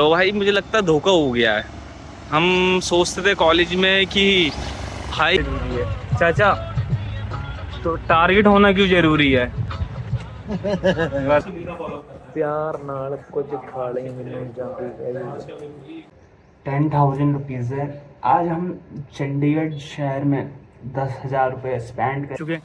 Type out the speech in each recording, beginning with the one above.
तो भाई मुझे लगता है धोखा हो गया है। हम सोचते थे कॉलेज में कि हाई जरूरी है चाचा, तो टारगेट होना क्यों जरूरी है? बस प्यार नाल कुछ खाले मैनू जाती है। 10,000 रुपीज़ है। आज हम चंडीगढ़ शहर में 10,000 रुपये स्पेंड कर चुके हैं।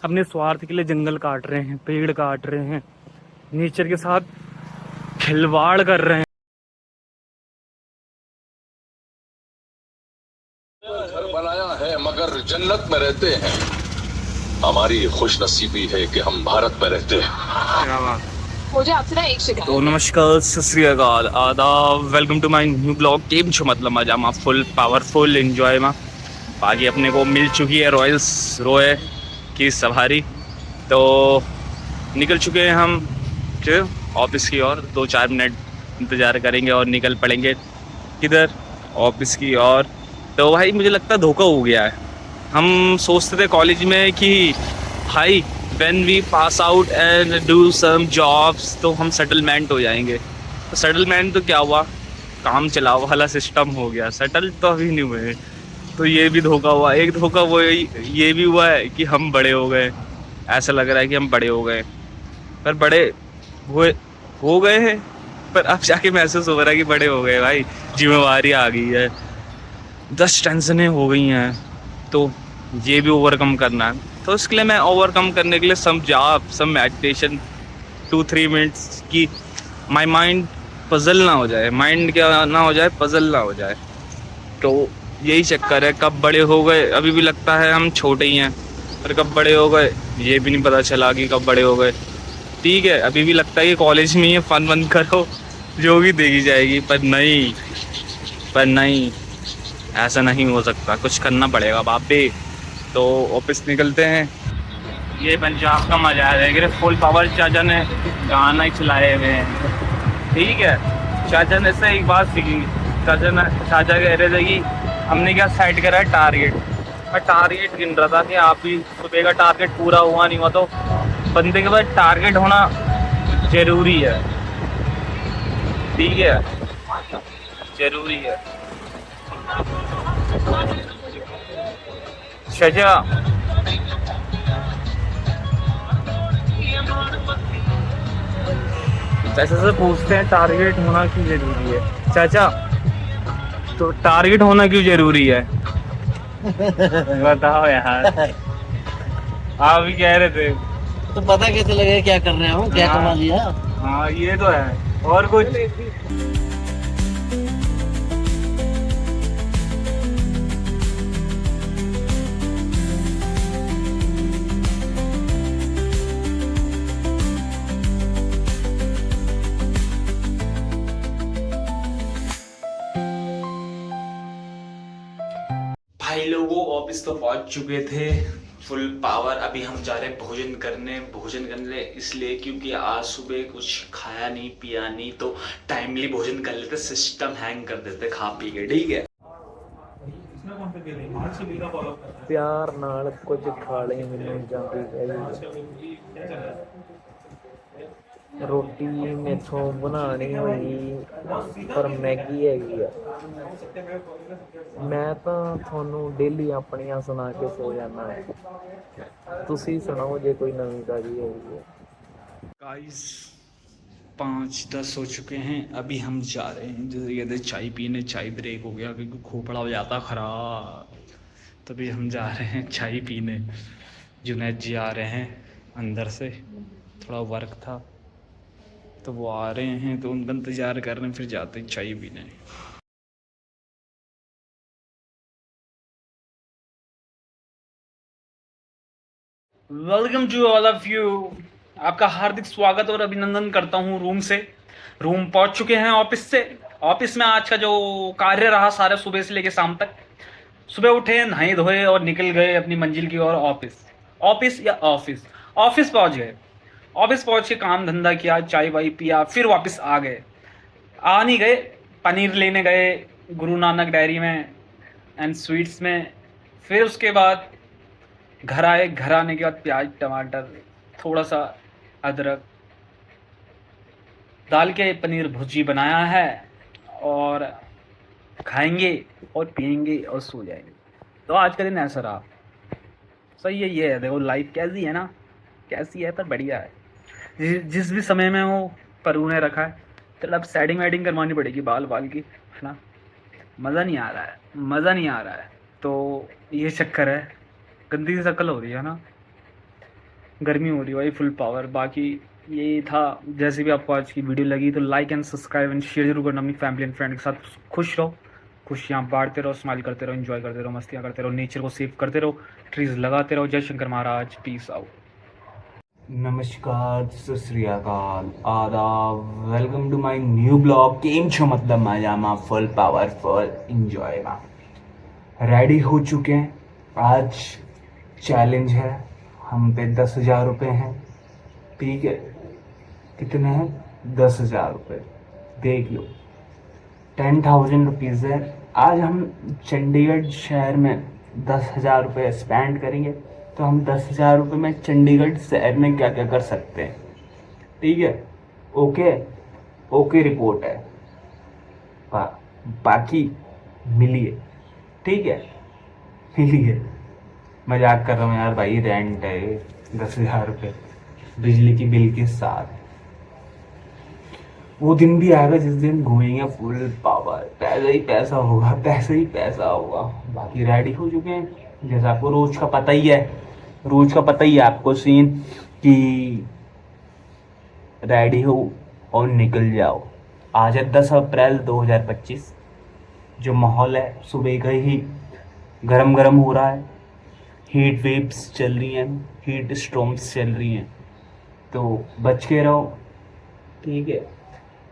अपने स्वार्थ के लिए जंगल काट रहे हैं, पेड़ काट रहे हैं, नेचर के साथ खिलवाड़ कर रहे हैं। घर बनाया है मगर जन्नत में रहते हैं। हमारी खुशनसीबी है कि हम भारत में रहते हैं। क्या बात। मुझे आपसे ना एक शिकायत तो नमस्कार, सत श्री अकाल, आदाब, welcome to my new blog. केम छो मतलब मजा में फुल पावरफुल एंजॉय में बाकी अपने को मिल चुकी है रॉयल्स रोय की सवारी। तो निकल चुके हैं हम ऑफिस की ओर। 2-4 मिनट इंतज़ार करेंगे और निकल पड़ेंगे किधर, ऑफिस की ओर। तो भाई मुझे लगता है धोखा हो गया है। हम सोचते थे कॉलेज में कि भाई when we pass out and do some jobs तो हम सेटलमेंट हो जाएंगे। तो सेटलमेंट तो क्या हुआ, काम चलाओ वाला सिस्टम हो गया। सेटल तो अभी नहीं हुए। तो ये भी धोखा हुआ। एक धोखा वो ये भी हुआ है कि हम बड़े हो गए। ऐसा लग रहा है कि हम बड़े हो गए, पर बड़े हुए हो गए हैं, पर अब जाके महसूस हो रहा है कि बड़े हो गए। भाई जिम्मेवारी आ गई है, 10 टेंशनें हो गई हैं, तो ये भी ओवरकम करना है। तो इसके लिए मैं ओवरकम करने के लिए सम मेडिटेशन 2-3 मिनट्स की माय माइंड पजल ना हो जाए, माइंड क्या ना हो जाए, पजल ना हो जाए। तो यही चक्कर है। कब बड़े हो गए, अभी भी लगता है हम छोटे ही हैं, पर कब बड़े हो गए ये भी नहीं पता चला कि कब बड़े हो गए। ठीक है, अभी भी लगता है कि कॉलेज में ही फन वन करो, जो भी देखी जाएगी, पर नहीं, ऐसा नहीं हो सकता, कुछ करना पड़ेगा बापे। तो ऑफिस निकलते हैं। ये पंजाब का मजा है, फुल पावर चाचा ने गाना ही चलाए हुए हैं। ठीक है, चाचा ने से एक बात सीखी। चाचा कह रहे थे कि हमने क्या सेट करा है टारगेट। मैं टारगेट गिन रहा था कि आप भी सुबह का टारगेट पूरा हुआ नहीं हुआ, तो बंदे के पास टारगेट होना जरूरी है। ठीक है, जरूरी है। चाचा चाचा से पूछते हैं टारगेट होना क्यों जरूरी है। चाचा, तो टारगेट होना क्यों जरूरी है? बताओ यार। आप भी कह रहे थे। तो पता कैसे लगे क्या कर रहे हो, क्या हाँ। कमा लिया। हाँ ये तो है। और कुछ भाई लोगों ऑफिस तो पहुंच चुके थे फुल पावर। अभी हम जा रहे हैं भोजन करने इसलिए क्योंकि आज सुबह कुछ खाया नहीं पिया नहीं, तो टाइमली भोजन कर लेते, सिस्टम हैंग कर देते खा पी के। ठीक है, प्यार नाल कुछ खाले मैनू जाती है। रोटी मेथों बनानी होई पर मैगी हैगी आ। मैं तो थोनू डेली अपनियां सुना के सो जाना है। तुसी सुनाओ जे कोई नवी ताजी हैगी है। गाइस 5:10 हो चुके हैं। अभी हम जा रहे हैं जैसे कहते हैं चाय पीने। चाय ब्रेक हो गया क्योंकि खोपड़ा हो जाता खराब, तभी हम जा रहे हैं चाय पीने। जुनैद जी आ रहे हैं अंदर से, थोड़ा वर्क था तो वो आ रहे हैं, तो उनका इंतज़ार कर रहे हैं, फिर जाते हैं चाय पीने। Welcome to all of you. आपका हार्दिक स्वागत और अभिनंदन करता हूँ। रूम पहुंच चुके हैं ऑफिस से। ऑफिस में आज का जो कार्य रहा सारे सुबह से लेके शाम तक, सुबह उठे, नहाए धोए और निकल गए अपनी मंजिल की ओर। ऑफिस पहुंच गए। ऑफिस पहुंच के काम धंधा किया, चाय वाय पिया, फिर वापस आ गए। आ नहीं गए, पनीर लेने गए गुरु नानक डायरी में एंड स्वीट्स में। फिर उसके बाद घर आए। घर आने के बाद प्याज टमाटर थोड़ा सा अदरक डाल के पनीर भुर्जी बनाया है। और खाएंगे और पिएंगे और सो जाएंगे। तो आज का दिन ऐसा रहा। सही है, ये है, देखो लाइफ कैसी है ना, कैसी है पर बढ़िया है। जिस भी समय में वो परू ने रखा है, तो अब सेटिंग वेटिंग करवानी पड़ेगी बाल बाल की, है ना। मज़ा नहीं आ रहा है, मज़ा नहीं आ रहा है, तो ये चक्कर है। गंदी सी शक्ल हो रही है ना, गर्मी हो रही है भाई, फुल पावर। बाकी ये था। जैसे भी आपको आज की वीडियो लगी तो like and subscribe and share जरूर करना अपनी फैमिली एंड फ्रेंड के साथ। खुश रहो, खुशियाँ बांटते रहो, स्माइल करते रहो, एंजॉय करते रहो, मस्तियाँ करते रहो, नेचर को सेव करते रहो, ट्रीज लगाते रहो। जय शंकर महाराज, पीस आउट। नमस्कार, सत श्री अकाल, आदाब, welcome to my new blog. केम छो मतलब मजामा, फुल पावर, फुल इंजॉय में रेडी हो चुके हैं। आज चैलेंज है, हम पे 10,000 रुपये हैं, ठीक है। कितने हैं? 10,000 रुपये, देख लो, 10,000 रुपीज़ है। आज हम चंडीगढ़ शहर में 10,000 रुपये स्पेंड करेंगे। तो हम 10,000 रुपये में चंडीगढ़ शहर में क्या क्या कर सकते हैं, ठीक है। ओके ओके रिपोर्ट है। बाकी मिलिए, ठीक है, मिलिए। मजाक कर रहा हूँ यार भाई, रेंट है 10,000 रुपये बिजली की बिल के साथ। वो दिन भी आएगा जिस दिन घूमेंगे फुल पावर, पैसा ही पैसा होगा, पैसा ही पैसा होगा। बाकी रेडी हो चुके हैं, जैसा आपको रोज का पता ही है, रोज का पता ही है आपको सीन कि रेडी हो और निकल जाओ। आज है 10 अप्रैल 2025। जो माहौल है सुबह का ही गरम गरम हो रहा है, हीट वेव्स चल रही हैं, हीट स्टॉर्म्स चल रही हैं, तो बच के रहो, ठीक है।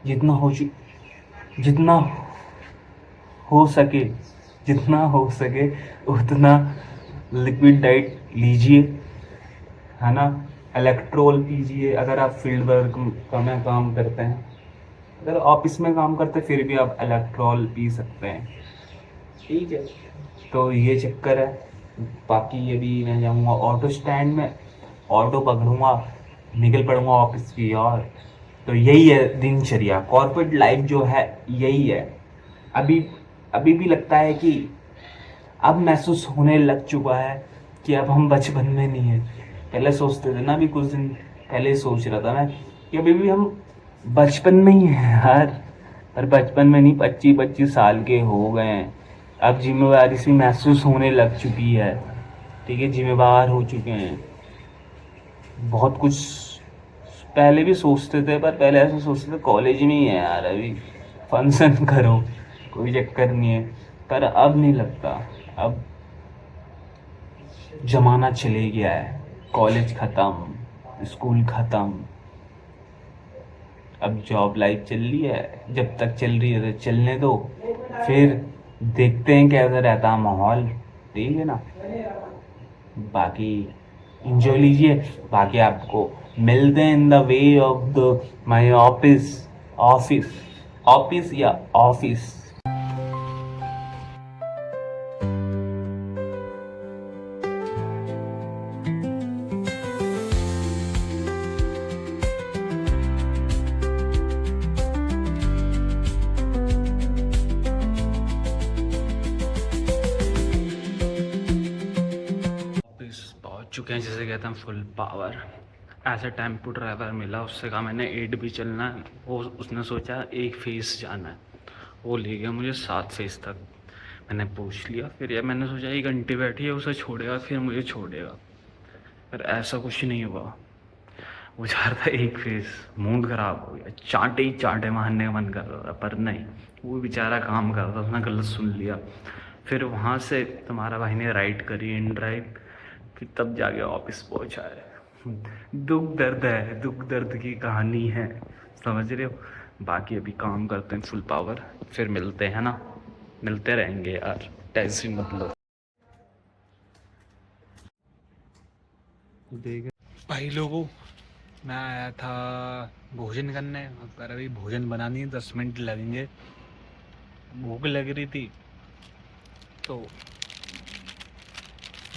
जितना हो सके उतना लिक्विड डाइट लीजिए, है ना। इलेक्ट्रोल पीजिए अगर आप फील्ड वर्क में काम करते हैं। अगर ऑफिस में काम करते हैं फिर भी आप इलेक्ट्रोल पी सकते हैं, ठीक है। तो ये चक्कर है। बाकी ये भी मैं जाऊँगा ऑटो स्टैंड में, ऑटो पकड़ूँगा, निकल पड़ूँगा ऑफिस की ओर। तो यही है दिनचर्या, कॉर्पोरेट लाइफ जो है यही है। अभी भी लगता है कि अब महसूस होने लग चुका है कि अब हम बचपन में नहीं हैं। पहले सोचते थे ना, अभी कुछ दिन पहले सोच रहा था मैं कि अभी भी हम बचपन में ही हैं यार। पर बचपन में नहीं, 25 साल के हो गए हैं। अब जिम्मेवारी सी महसूस होने लग चुकी है, ठीक है। जिम्मेवार हो चुके हैं, बहुत कुछ पहले भी सोचते थे, पर पहले ऐसे सोचते थे कॉलेज में ही है यार, अभी फंक्शन करो, कोई चक्कर नहीं है। पर अब नहीं लगता, अब जमाना चले गया है, कॉलेज ख़त्म, स्कूल ख़त्म, अब जॉब लाइफ चल रही है। जब तक चल रही है तो चलने दो, फिर देखते हैं कैसा रहता है माहौल, ठीक है ना। बाकी इंजॉय लीजिए। बाकी आपको मिलते हैं in the way of the my office या ऑफिस। पहुंच चुके हैं, जैसे कहते हैं फुल पावर। ऐसा टेम्पो ड्राइवर मिला, उससे कहा मैंने 8 भी चलना है। वो उसने सोचा 1 फेस जाना है, वो ले गया मुझे 7 फेस तक। मैंने पूछ लिया, फिर यार मैंने सोचा 1 घंटे बैठिए, उसे छोड़ेगा फिर मुझे छोड़ेगा, पर ऐसा कुछ नहीं हुआ। वो चाह रहा था 1 फेस, मूड खराब हो गया, चांटे ही चांटे मारने का मन कर रहा था, पर नहीं, वो बेचारा काम कर रहा था, उसने गलत सुन लिया। फिर वहाँ से तुम्हारा भाई ने राइड करी, इन ड्राइव, फिर तब जाके ऑफिस पहुँचा है। दुख दर्द है, दुख दर्द की कहानी है, समझ रहे हो। बाकी अभी काम करते हैं फुल पावर, फिर मिलते हैं ना, मिलते रहेंगे यार, टेंशन मत लो। भाई लोगों, मैं आया था भोजन करने, पर अभी भोजन बनानी है, 10 मिनट लगेंगे। भूख लग रही थी तो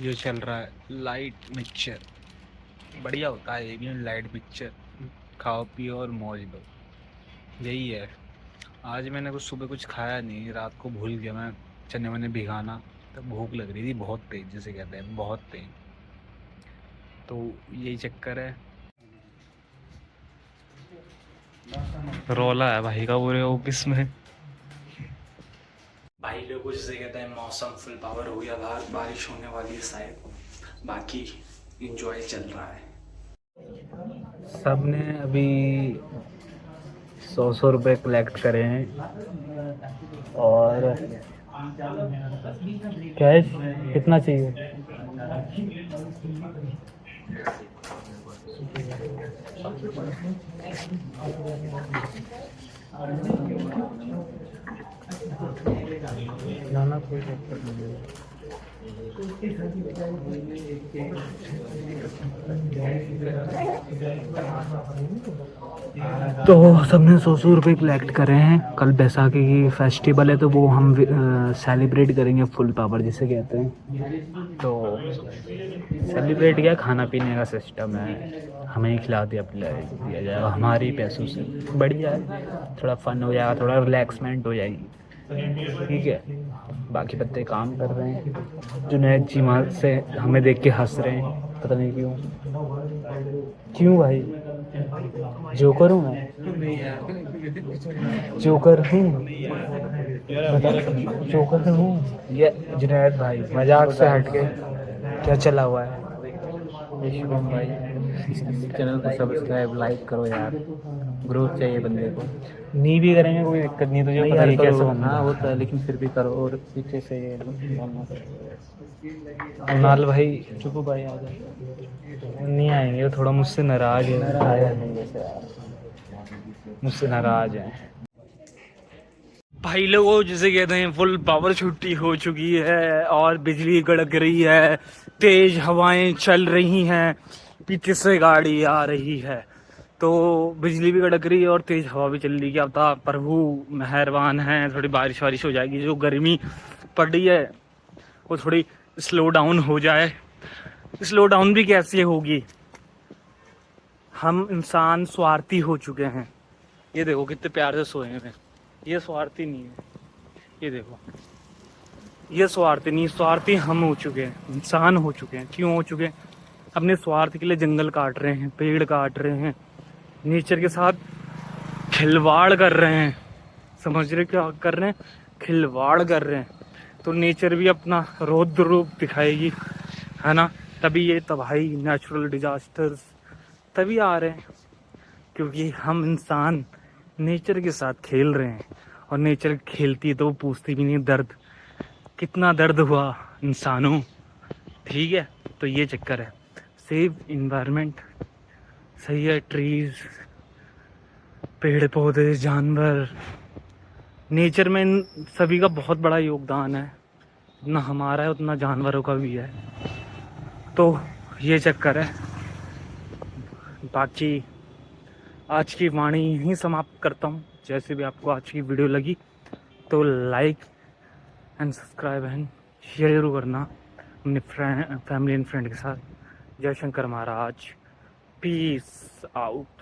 ये चल रहा है लाइट मिक्सचर, बढ़िया होता है ये भी, लाइट मिक्सचर खाओ पियो और मौज लो, यही है। आज मैंने कुछ सुबह कुछ खाया नहीं, रात को भूल गया मैं चने वने भिगाना, तो भूख लग रही थी बहुत तेज, जिसे कहते हैं बहुत तेज, तो यही चक्कर है। रौला है भाई का पूरे ऑफिस में। भाई लोगों जिसे कहते हैं मौसम फुल पावर हो गया, बाहर बारिश होने वाली है शायद, बाकी इंजॉय चल रहा है। सबने अभी 100 रुपए कलेक्ट करे हैं और कैश कितना चाहिए? जाना कोई दिक्कत नहीं है। तो सबने 100 रुपये कलेक्ट करे हैं। कल बैसाखी की फेस्टिवल है तो वो हम सेलिब्रेट करेंगे फुल पावर जिसे कहते हैं। तो सेलिब्रेट क्या, खाना पीने का सिस्टम है, हमें खिला दिया जाएगा हमारे ही पैसों से, बढ़िया है, थोड़ा फन हो जाएगा, थोड़ा रिलैक्समेंट हो जाएगी, ठीक है। बाकी बच्चे काम कर रहे हैं, जुनैद जी वहाँ से हमें देख के हंस रहे हैं, पता नहीं क्यों भाई, जोकर हूँ मैं, जोकर हूँ, जोकर हूँ ये जुनैद भाई, मजाक से हट के क्या चला हुआ है? शुभम भाई चैनल को सब्सक्राइब लाइक करो यार, ग्रोथ चाहिए बंदे को। नहीं भी करेंगे कोई दिक्कत नहीं, तुझे पता है कैसे बनना। हाँ होता है, लेकिन फिर भी करो। और पीछे से ये नाल भाई, चुप भाई आ जाए, नहीं आएंगे, थोड़ा मुझसे नाराज है, मुझसे नाराज है भाई लोगों जिसे कहते हैं फुल पावर छुट्टी हो चुकी है और बिजली कड़क रही है, तेज हवाएं चल रही हैं, पीछे से गाड़ी आ रही है, तो बिजली भी कड़क रही है और तेज हवा भी चल रही है। क्या पता प्रभु मेहरबान है, थोड़ी बारिश वारिश हो जाएगी, जो गर्मी पड़ रही है वो थोड़ी स्लो डाउन हो जाए। स्लो डाउन भी कैसे होगी, हम इंसान स्वार्थी हो चुके हैं। ये देखो कितने प्यार से सोए हैं, ये स्वार्थी नहीं है, ये देखो ये स्वार्थी नहीं, स्वार्थी हम हो चुके हैं, इंसान हो चुके हैं। क्यों हो चुके हैं? अपने स्वार्थ के लिए जंगल काट रहे हैं, पेड़ काट रहे हैं, नेचर के साथ खिलवाड़ कर रहे हैं। समझ रहे क्या कर रहे हैं? खिलवाड़ कर रहे हैं, तो नेचर भी अपना रौद्र रूप दिखाएगी, है ना। तभी ये तबाही, नेचुरल डिजास्टर्स तभी आ रहे हैं क्योंकि हम इंसान नेचर के साथ खेल रहे हैं, और नेचर खेलती है तो वो पूछती भी नहीं दर्द, कितना दर्द हुआ इंसानों, ठीक है। तो ये चक्कर है, सेव इन्वायरमेंट, सही है, ट्रीज, पेड़ पौधे, जानवर, नेचर में इन सभी का बहुत बड़ा योगदान है, जितना हमारा है उतना जानवरों का भी है, तो ये चक्कर है। बाकी आज की वाणी यहीं समाप्त करता हूँ। जैसे भी आपको आज की वीडियो लगी तो like and subscribe and share जरूर करना अपने फैमिली एंड फ्रेंड के साथ। जय शंकर महाराज, पीस आउट।